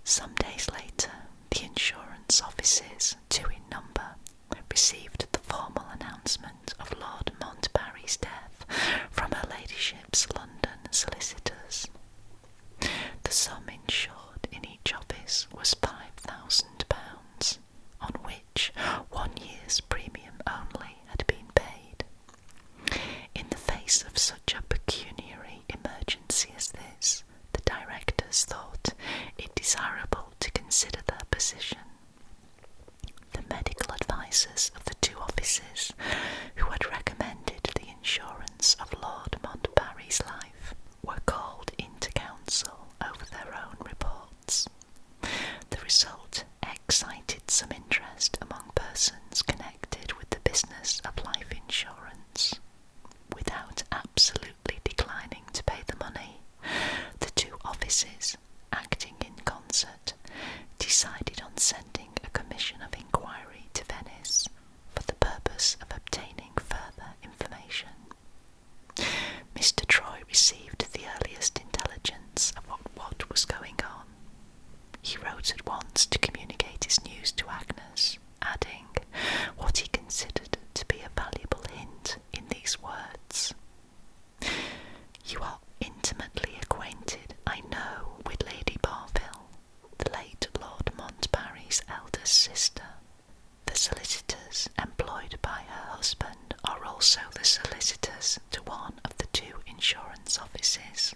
Some days later, the insurance offices, 2 in number, received the formal announcement of Lord Montbarry's death from Her Ladyship's London solicitors. The sum insured in each office was £5,000, on which 1 year's premium only had been paid. In the face of such a pecuniary emergency as this, the directors thought it desirable to consider their position. The medical advisers of the 2 offices, who had recommended the insurance of Lord Montbarry's life, were called into council over their own reports. The result excited some interest among persons connected with the business of life insurance. Without absolutely declining to pay the money, the 2 offices, acting in concert, decided on sending a commission of inquiry to Venice for the purpose of obtaining further information. Mr. Troy received the earliest intelligence of what was going on. He wrote at once to communicate his news to Agnes, adding what he considered to be a valuable hint in these words. "You are intimately acquainted, I know, with Lady Barville, the late Lord Montbarry's eldest sister. The solicitors employed by her husband are also the solicitors to one of the 2 insurance offices.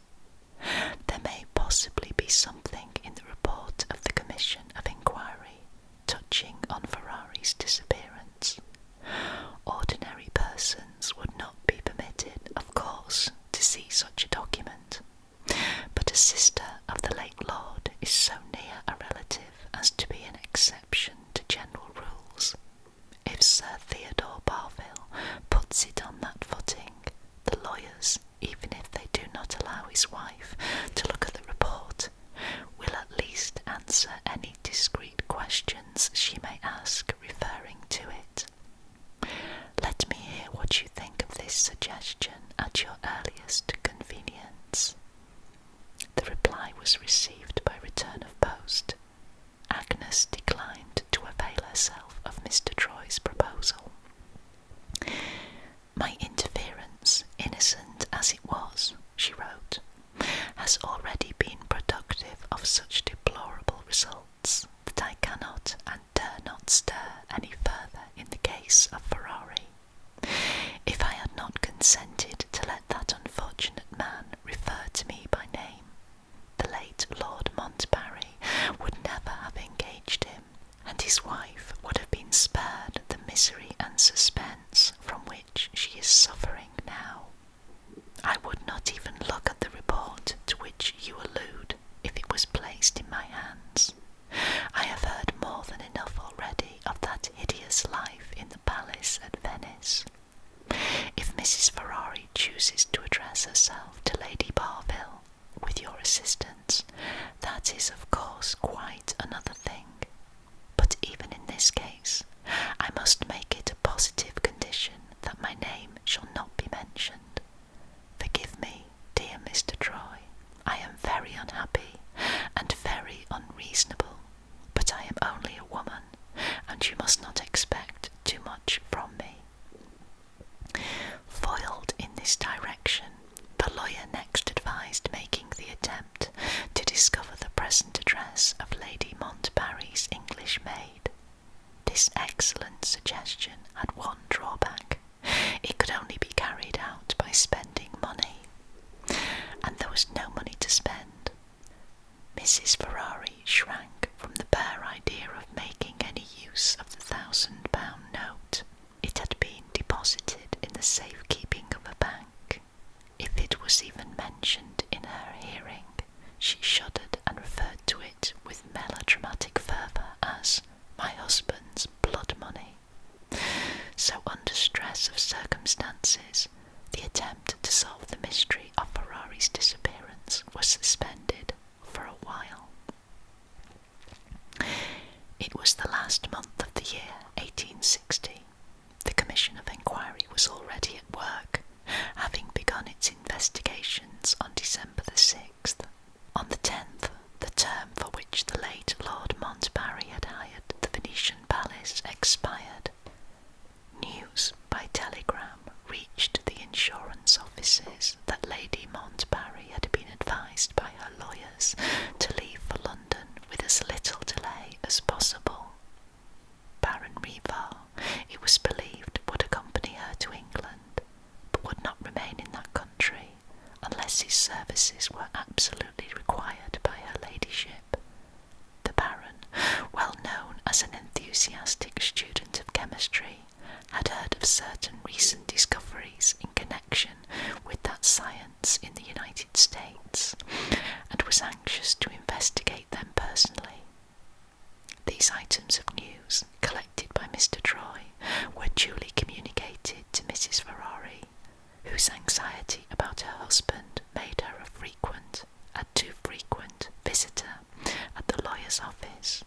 There may possibly be something in the report of the Commission of Inquiry touching on Ferrari's disappearance. Ordinary persons would not be permitted, of course, to see such a document, but a sister of the late Lord is so near a relative as to be an exception to general rules. If Sir Theodore Barville puts it on that footing, the lawyers, even if they do not allow his wife to look at the report, will at least answer any discreet questions she may ask referring to it. Let me hear what you think of this suggestion at your earliest convenience." The reply was received by return of post. Agnes declined to avail herself of Mr. Troy's proposal. "My interference, innocent as it was," she wrote, "has already been productive of such deplorable results that I cannot and dare not stir any further in the case of Ferrari. If I had not consented to let that unfortunate man refer to me by name, the late Lord Montbarry would never have engaged him, and his wife would have been spared the misery and suspense from which she is suffering now. I would not even look at the report to which you allude if it was placed in my hands. I have heard more than enough already of that hideous life in the palace at Venice. If Mrs. Ferrari chooses to address herself to Lady Barville, with your assistance, that is of course quite another thing. But even in this case, I must make it a positive condition that my name shall not be mentioned. Forgive me, dear Mr. Troy, I am very unhappy and very unreasonable, but I am only a woman, and you must not expect too much from me." Foiled in this direction, the lawyer next advised making the attempt to discover the present address of Lady Montbarry's English maid. This excellent suggestion had one drawback. It could only be carried out by spending money, and there was no money to spend. Mrs. Ferrari shrank from the bare idea of making any use of the £1,000 note. It had been deposited in the safekeeping of a bank. If it was even mentioned in her hearing, she shuddered and referred to it with melodramatic fervour as "my husband's blood money." So under stress of circumstances, the attempt to solve the mystery of Ferrari's disappearance was suspended for a while. It was the last month of the year 1860. The Commission of Inquiry was already at work, having begun its investigations on December the 6th. absolutely required by her ladyship. The Baron, well known as an enthusiastic student of chemistry, had heard of certain recent discoveries in connection with that science in the United States, and was anxious to investigate them personally. These items of news, collected by Mr. Troy, were duly communicated to Mrs. Ferrari, whose anxiety about her husband made her a too frequent visitor at the lawyer's office.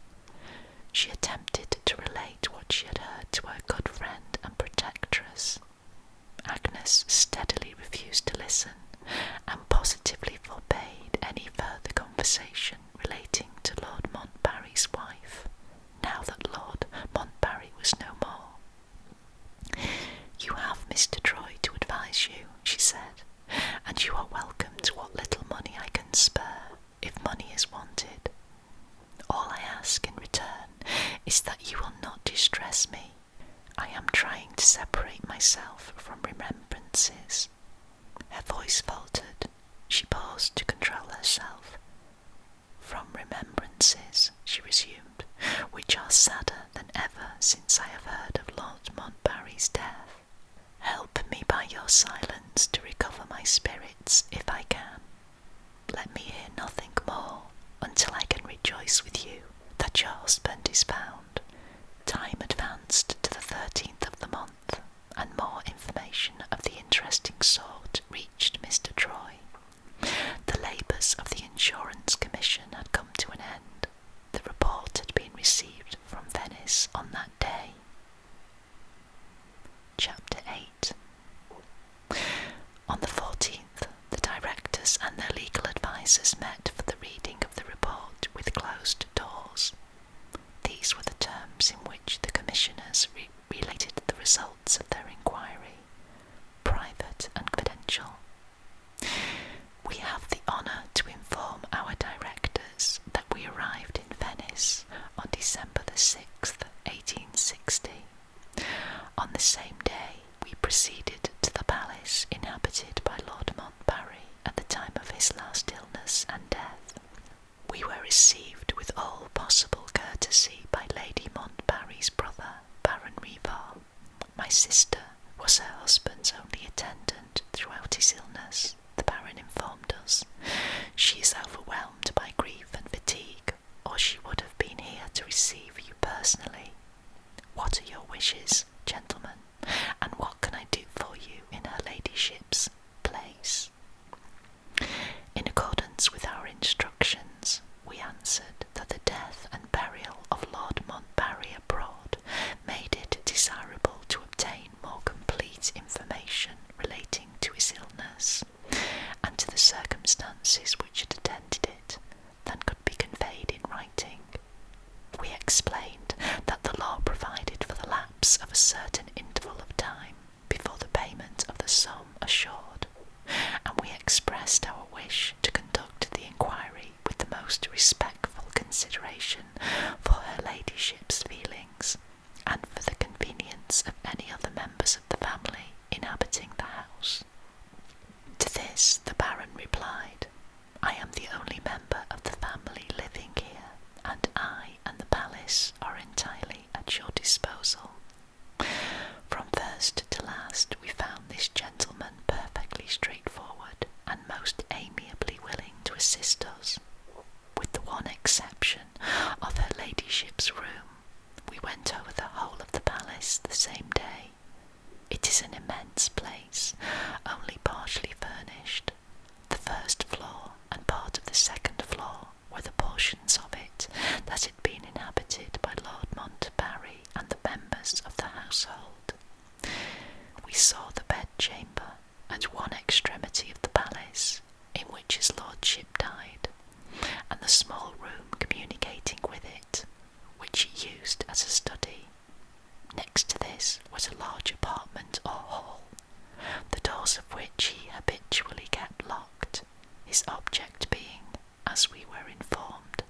She attempted to relate what she had heard to her good friend and protectress. Agnes steadily refused to listen, and positively forbade any further conversation relating to Lord Montbarry's wife, now that Lord Montbarry was no more. "You have Mr. Troy to advise you," she said, "and you are welcome to what little money I can spare, if money is wanted. All I ask in return is that you will not distress me. I am trying to separate myself from remembrances." Her voice faltered. She paused to control herself. "From remembrances," she resumed, "which are sadder than ever since I have heard of Lord Montbarry's death. Help me by your silence to recover my spirits, if I can. Let me hear nothing more until I can rejoice with you that your husband is found." Time advanced to the 13th of the month, and more information of the interesting sort reached Mr. Troy. The labours of the Insurance Commission had come to an end. The report had been received from Venice on that day. Chapter 8. On the 14th, the directors and their legal advisers met for the reading of the report with closed doors. These were the terms in which the commissioners related the results of their inquiry, private and confidential. "We have the honour to inform our directors that we arrived in Venice on December the 6th, 1860. On the same day we proceeded to the palace inhabited by Lord Montbarry at the time of his last illness and death. We were received with all possible courtesy by Lady Montbarry's brother, Baron Rivar. My sister was her husband's only attendant throughout his illness, the Baron informed us. She is overwhelmed by grief and fatigue, or she would have been here to receive you personally. What are your wishes, gentlemen, and what can I do for you in her ladyship's place?" In accordance with our instructions, we answered that the death and burial of Lord Montbarry abroad made it desirable to obtain more complete information relating to his illness, and to the circumstances which had attended it, than could be conveyed in writing. We explained that the law provided for the lapse of a certain interval of time before the payment of the sum assured, and we expressed our wish to conduct the inquiry with the most respectful consideration for her ladyship's feelings, and for the convenience of any other members of the family inhabiting the house. To this the Baron replied, "I am the only member of the family living here, and I and the palace are entirely at your disposal." From first to last we found this gentleman perfectly straightforward and most amiably willing to assist us. With the one exception of her ladyship's room, we went over the whole of the palace the same day. It is an immense place, only partially furnished. The first floor and part of the second floor were the portions of it that had been inhabited by Lord Montbarry and the members of the household. We saw the bedchamber at one extremity of the palace, in which his lordship died, and the small room communicating with it, which he used as a study. Next to this was a large apartment or hall, the doors of which he habitually kept locked, his object being, as we were informed,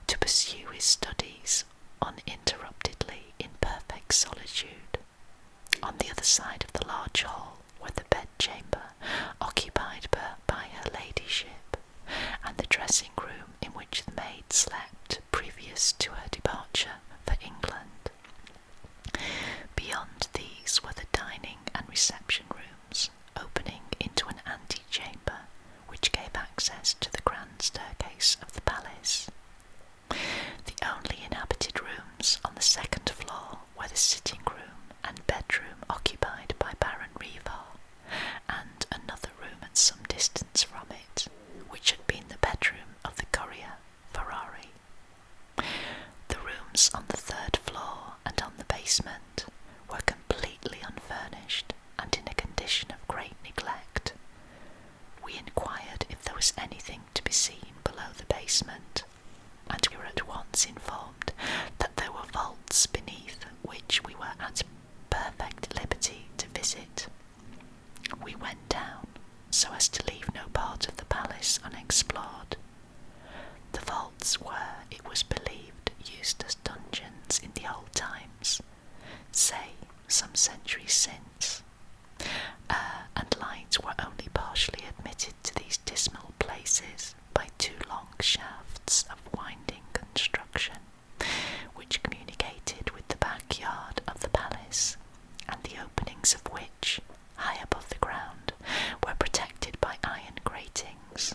to pursue his studies uninterruptedly in perfect solitude. On the other side of the large hall were the bedchamber occupied by her ladyship, dressing room in which the maid slept previous to her departure for England. Beyond these were the dining and reception rooms, opening into an antechamber which gave access to the grand staircase of the palace. The only inhabited rooms on the second floor were the sitting room and bedroom occupied by Baron Rivar, and another room at some distance from it, which had been the bedroom of the courier Ferrari. The rooms on the third floor and on the basement were completely unfurnished and in a condition of great neglect. We inquired if there was anything to be seen below the basement, and we were at once informed that there were vaults beneath which we were at perfect liberty to visit. We went down, so as to leave no part of the palace unexplored. The vaults were, it was believed, used as dungeons in the old times, say some centuries since. Air and light were only partially admitted to these dismal places by two long shafts of winding construction, which communicated with the backyard of the palace, and the openings of which, high above the ground, were protected by iron gratings.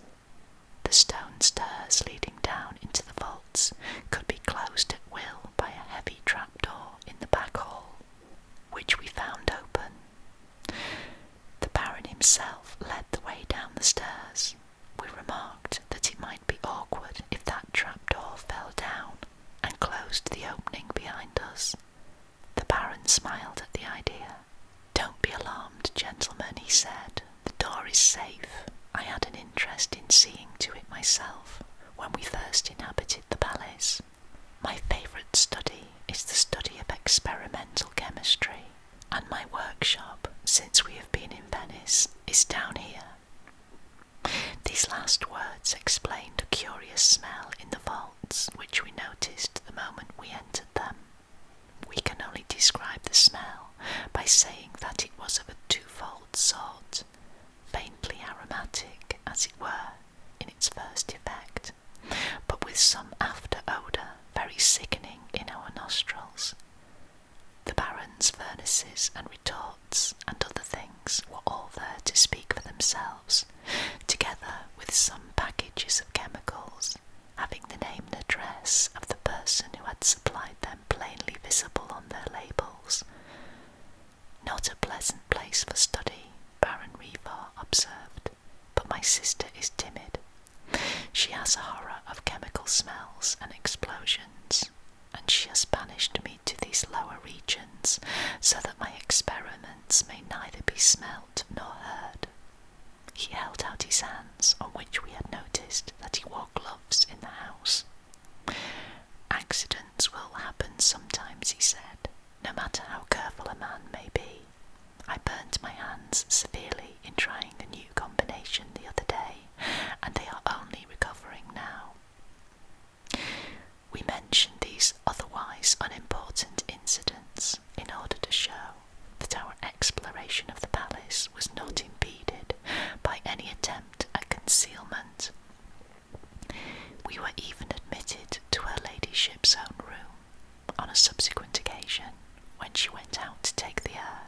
The stone stairs leading down into the vaults could be closed at will by a heavy trapdoor in the back hall, which we found open. The Baron himself led the way down the stairs. We remarked that it might be awkward if that trapdoor fell down and closed the opening behind us. The Baron smiled at the idea. "Don't be alarmed, gentlemen," he said. "The door is safe. I had an interest in seeing to it myself when we first inhabited the palace. My favourite study is the study of experimental chemistry, and my workshop, since we have been in Venice, is down here." These last words explained a curious smell in the vaults which we noticed the moment we entered them. We can only describe the smell by saying that it was of a twofold sort, faintly aromatic, as it were, in its first effect, but with some after odour very sickening in our nostrils. The Baron's furnaces and retorts and other things were all there to speak for themselves, together with some packages of chemicals, having the name and address of the person who had supplied them plainly visible on their labels. "Not a pleasant place for study," Baron Rivar observed, "but my sister is timid. She has a horror of chemical smells and explosions, and she has banished me to these lower regions, so that my experiments may neither be smelt nor heard." He held out his hands, on which we had noticed that he wore gloves in the house. "Accidents will happen sometimes," he said, "no matter how careful a man may be. I burnt my hands severely in trying a new combination the other day, and they are only recovering now." We mention these otherwise unimportant incidents in order to show that our exploration of the palace was not impeded by any attempt at concealment. We were even admitted to her ladyship's own room on a subsequent occasion when she went out to take the air.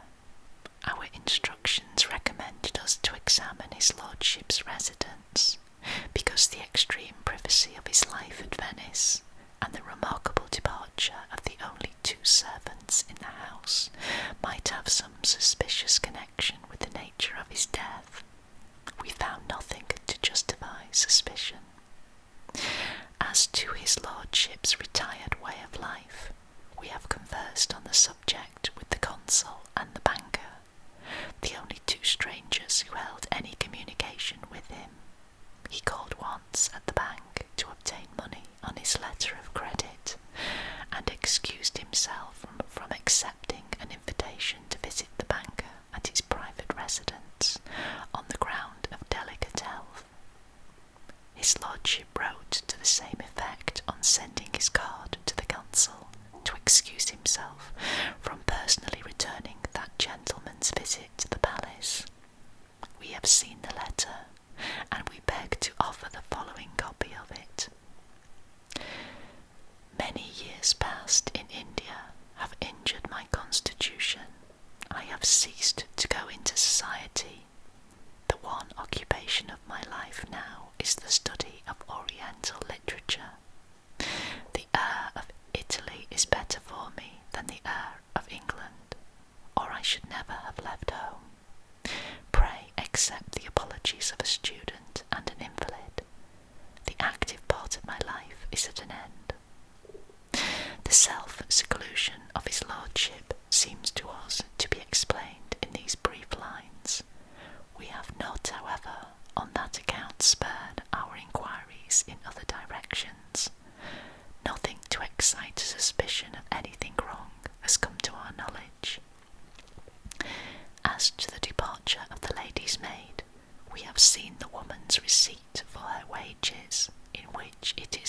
Our instructions recommended us to examine his lordship's residence, because the extreme privacy of his life at Venice and the remarkable departure of the only two servants in the house might have some suspicious connection with the nature of his death. We found nothing to justify suspicion. As to his lordship's retired way of life, we have conversed on the subject with the consul and the banker, the only two strangers who held any communication with him. He called once at the bank to obtain money on his letter of credit, and excused himself from accepting an invitation to visit the banker at his private residence on the ground of delicate health. His lordship wrote to the same effect on sending his card to the consul, to excuse himself from personally returning that gentleman's visit to the palace. We have seen the letter, and we beg to offer the following copy of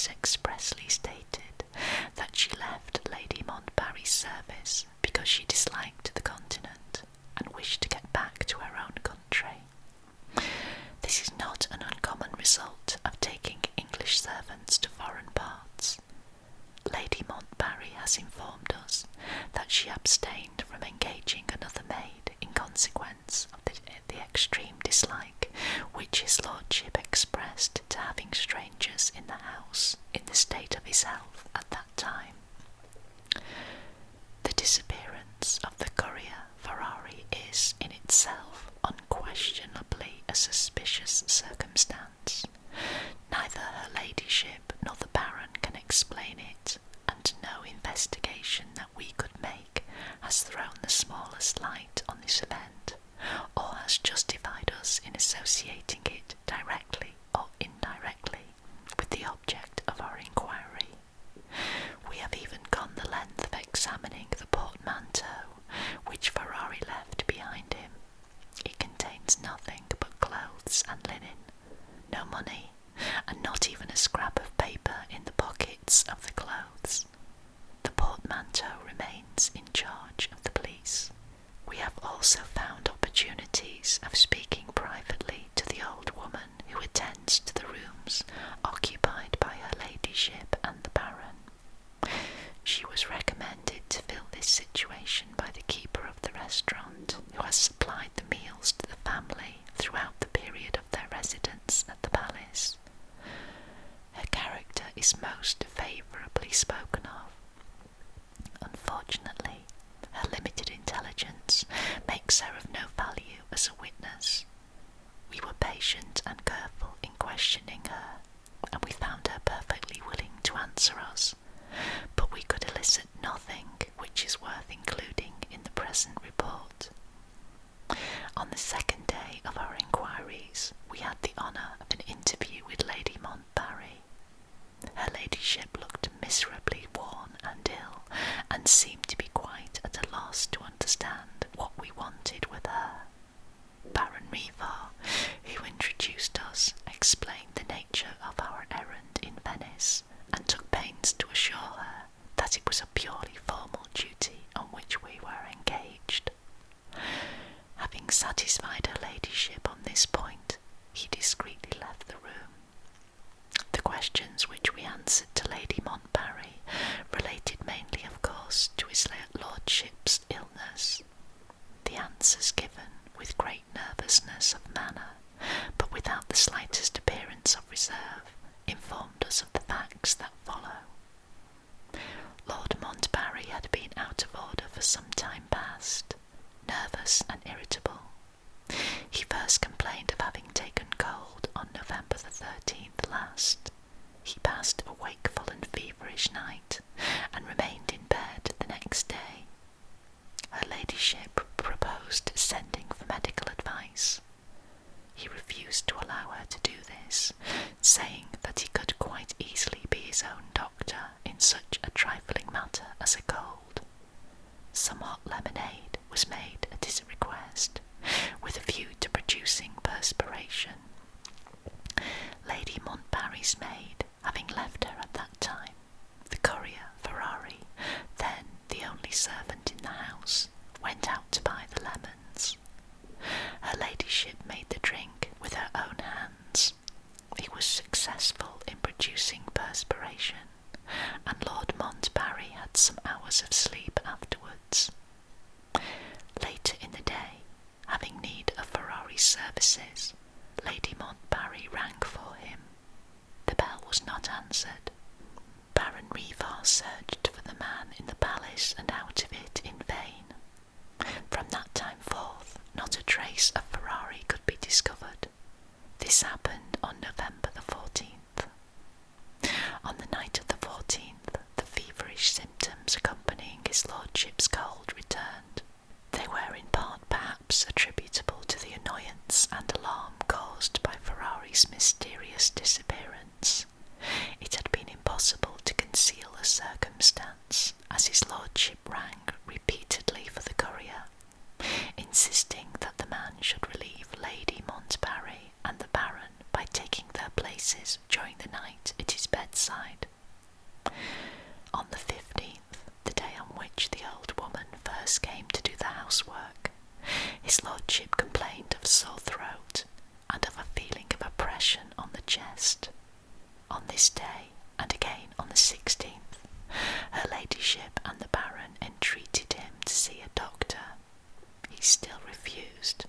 Collins expressly stated that she left Lady Montbarry's service because she disliked the continent and wished to get back to her own country. This is not an uncommon result of taking English servants to foreign parts. Lady Montbarry has informed us that she abstained from engaging another maid in consequence of the extreme dislike which his lordship expressed to having strangers in the house in the state of his health at that time. The disappearance of the courier Ferrari is in itself unquestionably a suspicious circumstance. Neither her ladyship nor the Baron can explain it, and no investigation that we could make has thrown the smallest light on this event, or has justified us in associating it directly or indirectly with the object of our inquiry. We have even gone the length of examining the portmanteau which Ferrari left behind him. It contains nothing but clothes and linen, no money, and not even a scrap of paper in the pockets of the clothes. The portmanteau remains in charge of the police. We have also found opportunities of speaking privately to the old woman who attends to the rooms occupied by her ladyship and the Baron. She was recommended to fill this situation by the keeper of the restaurant, who has supplied the meals to the family throughout the period of their residence at the palace. Her character is most favourably spoken of. Unfortunately, her limited intelligence makes her of no value as a witness. We were patient and careful in questioning her, and we found her perfectly willing to answer us, but we could elicit nothing which is worth including in the present report. On the second day of our inquiries, we had the honour of an interview with Lady Montbarry. Her ladyship looked miserably worn and ill, and seemed to be quite at a loss to understand what we wanted with her. Baron Rivar, who introduced us, explained the nature of our errand in Venice, and took pains to assure her that it was a purely formal duty on which we were engaged. Having satisfied her ladyship on this point, he discreetly left the room. The questions which we answered to Lady Montbarry related mainly, of course, to his lordship's illness. The answers given with great nervousness of manner, but without the slightest appearance of reserve, informed us of the facts that follow. Lord Montbarry had been out of order for some time past, nervous and irritable. He first complained of having taken cold on November the 13th last. He passed a wakeful and feverish night, and remained in bed the next day. Her ladyship proposed sending for medical advice. He refused to allow her to do this, saying that he could quite easily be his own doctor in such a trifling matter as a cold. Some hot lemonade was made at his request, with a view to producing perspiration. Lady Montbarry's maid having left her at that time, the courier Ferrari, then the only servant in the house, went out to buy the lemons. Her ladyship made the drink with her own hands. He was successful in producing perspiration, and Lord Montbarry had some hours of sleep afterwards. Later in the day, having need of Ferrari's services, Lady Montbarry rang for him. The bell was not answered. Baron Rivar searched for the man in the palace and out of it in vain. From that time forth, not a trace of Ferrari could be discovered. This happened on November the 14th. On the night of the 14th, the feverish symptoms accompanying his lordship's cold returned. They were in part perhaps attributable to the annoyance and alarm caused by Ferrari's mysterious disappearance. It had been impossible to conceal the circumstance, as his lordship rang repeatedly for the courier, insisting that the man should relieve Lady Montbarry and the Baron by taking their places night at his bedside. On the 15th, the day on which the old woman first came to do the housework, his lordship complained of sore throat and of a feeling of oppression on the chest. On this day, and again on the 16th, her ladyship and the baron entreated him to see a doctor. He still refused.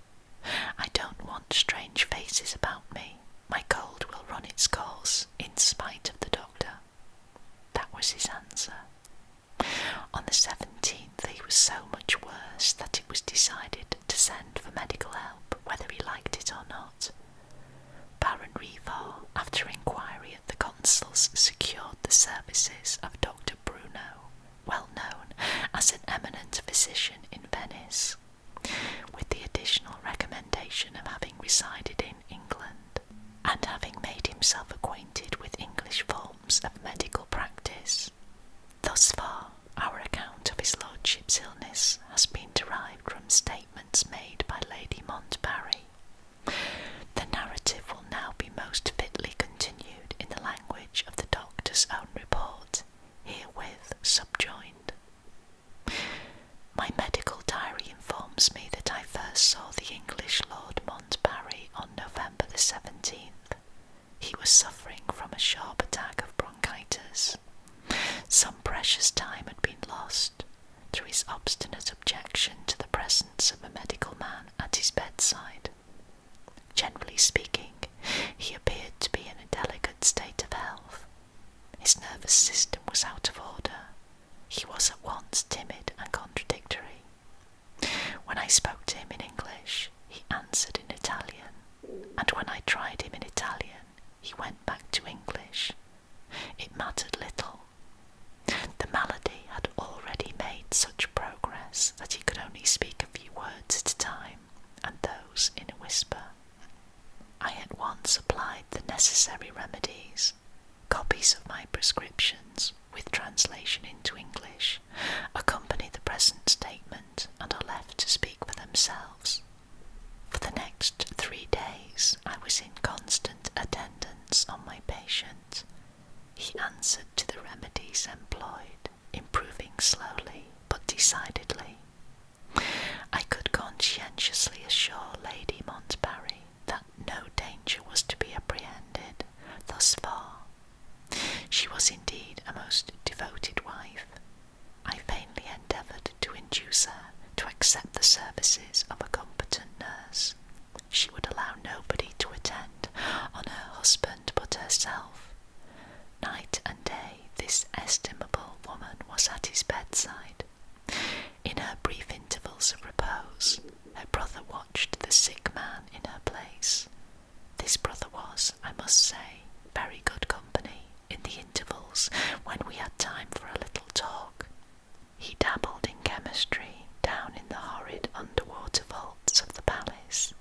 "I don't want strange faces about me. My cold will run its course in spite of the doctor." That was his answer. On the 17th he was so much worse that it was decided to send for medical help whether he liked it or not. Baron Revor, after inquiry at the consuls, secured the services of Dr. Bruno, well known as an eminent physician in Venice, with the additional recommendation of having resided in England, and having made himself acquainted with English forms of medical practice. Thus far, our account of his lordship's illness has been derived from statements made by Lady Montbarry. The narrative will now be most fitly continued in the language of the doctor's own report, herewith subjoined. My medical diary informs me that I first saw the English Lord Montbarry on November the 17th. He was suffering from a sharp attack of bronchitis. Some precious time had been lost through his obstinate objection to the presence of a medical man at his bedside. Generally speaking, he appeared to be in a delicate state of health. His nervous system was out of order. He was at once timid and contradictory. When I spoke to him in English, he answered in Italian, and when I tried him in Italian, he went back to English. It mattered little. The malady had already made such progress that he could only speak a few words at a time, and those in a whisper. I at once applied the necessary remedies. Copies of my prescriptions, with translation into English, accompany the present statement and are left to speak for themselves. For the next 3 days I was in constant attendance on my patient. He answered to the remedies employed, improving slowly but decidedly. I could conscientiously assure Lady Montbarry that no danger was to be apprehended thus far. She was indeed a most devoted wife. I vainly endeavoured to induce her to accept the services of a competent nurse. She would allow nobody to attend on her husband but herself. Night and day this estimable woman was at his bedside. In her brief intervals of repose, her brother watched the sick man in her place. This brother was, I must say, very good company in the intervals when we had time for a little talk. He dabbled in chemistry down in the horrid underwater vaults of the palace,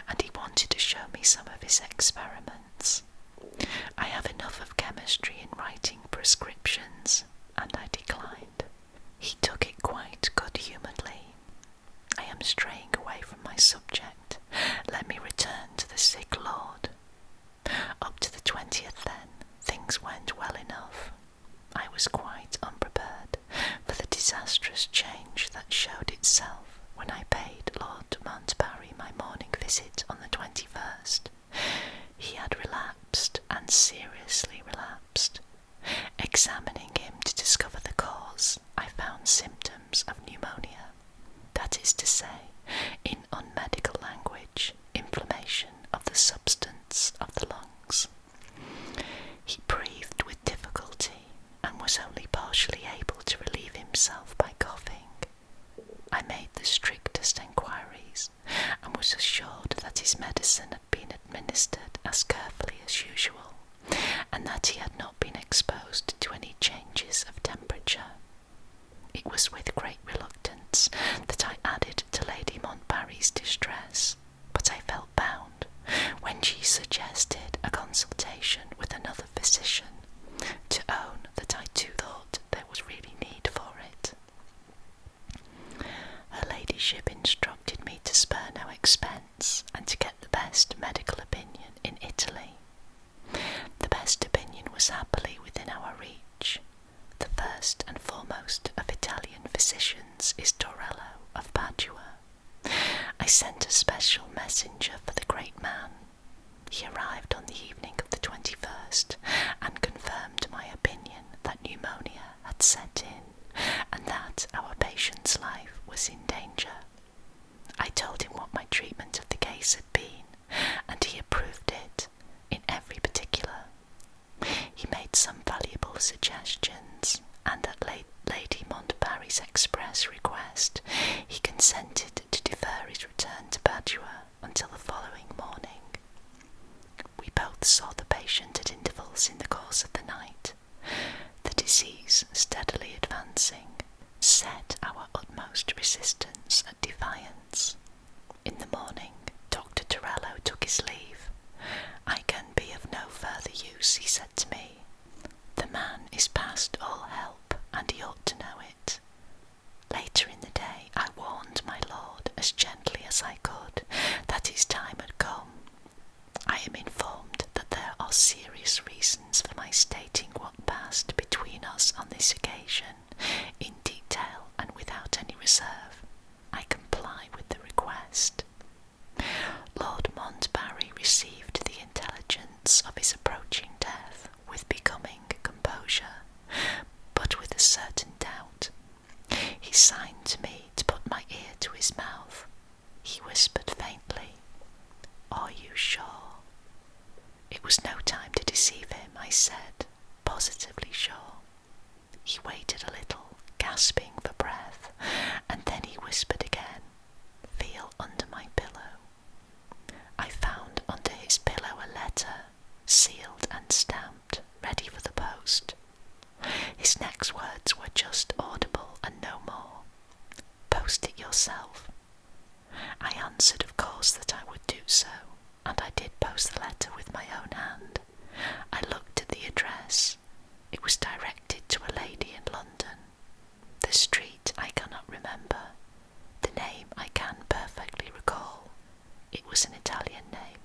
and he wanted to show me some of his experiments. I have enough of chemistry in writing prescriptions, and I declined. He took it quite good-humouredly. I am straying away from my subject. Let me return to the sick lord. Up to the 20th, then, things went well enough. I was quite unprepared for the disastrous change that showed itself when I paid Lord Montbarry my morning visit on the 21st. He had relapsed, and seriously relapsed. Examining him to discover the cause, I found symptoms of pneumonia, that is to say, in unmedical language, inflammation of the substance of the lungs. He breathed with difficulty, and was only partially able to relieve himself by coughing. I made the strictest enquiries, and was assured that his medicine had been administered as carefully as usual, and that he had not been exposed to any changes of temperature. It was with great reluctance that I added to Lady Montbarry's distress, but I felt bound, when she suggested a consultation with another physician, to own that I too thought there was really need for it. Her ladyship instructed me to spare no expense, and to get the best medical opinion in Italy. The best opinion was happily within our reach. The first and foremost of Italian physicians is Torello of Padua. I sent a special messenger for the great man. He arrived on the evening of the 21st and confirmed my opinion that pneumonia had set in and that our patient's life was in danger. I told him what my treatment of the case had been, and he approved it in every particular. He made some valuable suggestions, and at Lady Montbarry's express request, he consented to defer his return to Padua until the following morning. We both saw the patient at intervals in the course of the night. The disease, steadily advancing, set our utmost resistance at defiance. In the morning, Dr. Torello took his leave. "I can be of no further use," he said to me. "The man is past all help, and he ought to know it." Later in the day, I warned my lord as gently as I could that his time had come. I am informed that there are serious reasons for my stating what passed between us on this occasion, in detail and without any reserve. I comply with the request. Lord Montbarry received the intelligence of his approaching death with becoming composure, but with a certain doubt. He signed to me to put my ear to his mouth. He whispered faintly, "Are you sure?" It was no time to deceive him, I said, positively sure. He waited a little, gasping for breath, and then he whispered again, "Feel under my pillow." I found under his pillow a letter, sealed and stamped, ready for the post. His next words were just audible and no more. "Post it yourself." I answered, of course, that I would do so, and I did post the letter with my own hand. I looked at the address. It was directed to a lady in London. The street I cannot remember. The name I can perfectly recall. It was an Italian name,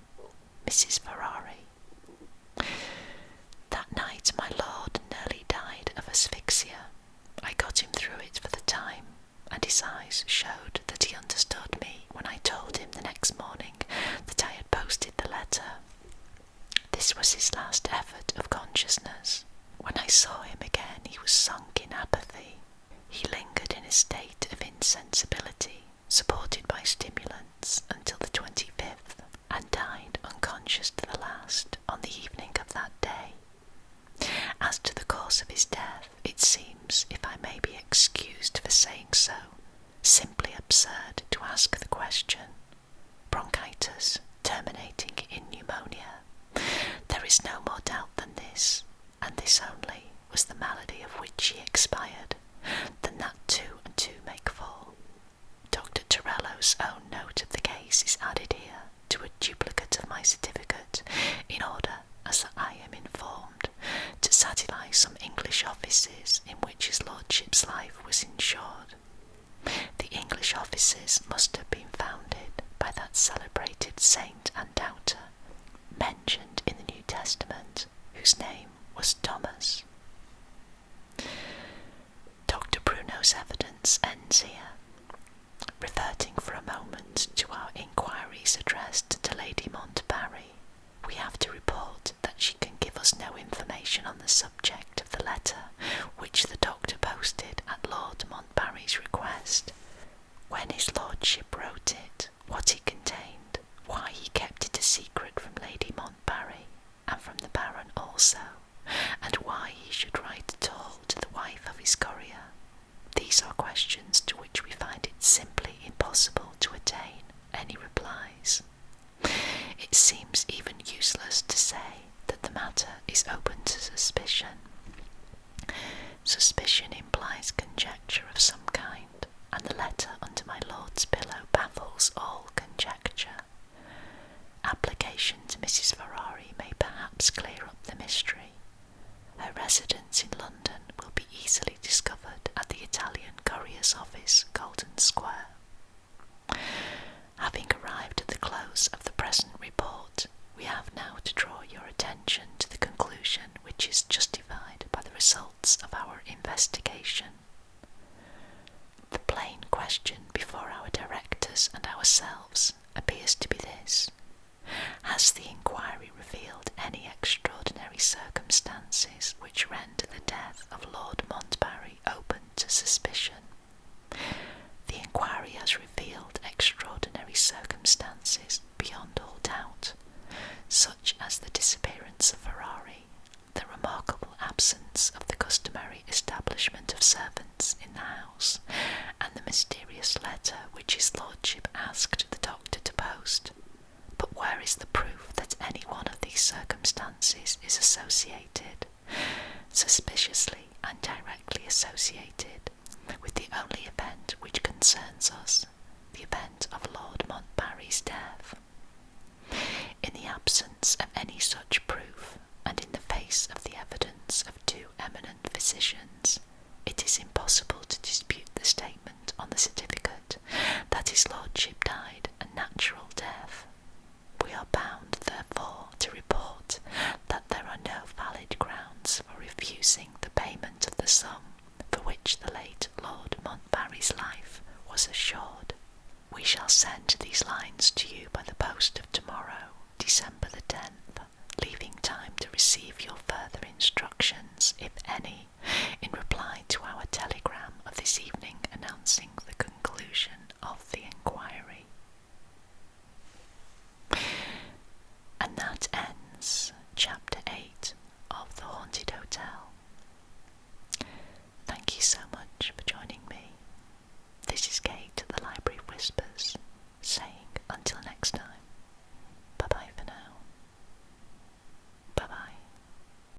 Mrs. Ferrari. That night my lord nearly died of asphyxia. I got him through it for the time, and his eyes showed that he understood me when I told him the next morning that I had posted the letter. This was his last effort of consciousness. When I saw him again, he was sunk in apathy. He lingered in a state of insensibility, supported by stimulants, until the 25th, and died unconscious to the last on the evening of that day. As to the cause of his death, it seems, if I may be excused for saying so, simply absurd to ask the question. Bronchitis terminating in pneumonia. There is no more doubt than this, and this only, was the malady of which he expired, than that 2 and 2 make 4. Dr. Torello's own note of the case is added here to a duplicate of my certificate, in order, as I am informed, to satisfy some English offices in which his lordship's life was insured. The English offices must have been founded by that celebrated saint and doubter, mentioned in the New Testament, whose name was Thomas. Dr. Bruno's evidence ends here. Reverting for a moment to our inquiries addressed to Lady Montbarry, we have to report that she can give us no information on the subject of the letter which the doctor posted at Lord Montbarry's request. When his lordship wrote it, what it contained, why he kept it a secret from Lady Montbarry, and from the Baron also, and why he should write at all to the wife of his courier. These are questions to which we find it simply impossible to attain any replies. It seems even useless to say that the matter is open to suspicion. Suspicion implies conjecture of some kind, and the letter under my lord's pillow baffles all conjecture. Application to Mrs. Ferrari may perhaps clear up the mystery. Her residence in London will be easily discovered at the Italian Courier's Office, Golden Square. Having arrived at the close of the present report, we have now to draw your attention to the conclusion conclusion which is justified by the results of our investigation. The plain question before our directors and ourselves appears to be this: has the inquiry revealed any extraordinary circumstances which render the death of Lord Montbarry open to suspicion? The inquiry has revealed extraordinary circumstances beyond all doubt, such as the disappearance of Ferrari, the remarkable absence of the customary establishment of servants in the house, and the mysterious letter which his lordship asked the doctor to post. But where is the proof that any one of these circumstances is associated, suspiciously and directly associated, with the only event which concerns us, the event of Lord Montbarry's death? In the absence of any such proof, and in the face of the evidence of two eminent physicians, it is impossible to dispute the statement on the certificate that his lordship died a natural death. We are bound, therefore, to report that there are no valid grounds for refusing the payment of the sum for which the late Lord Montbarry's life was assured. We shall send these lines to you by the post of tomorrow,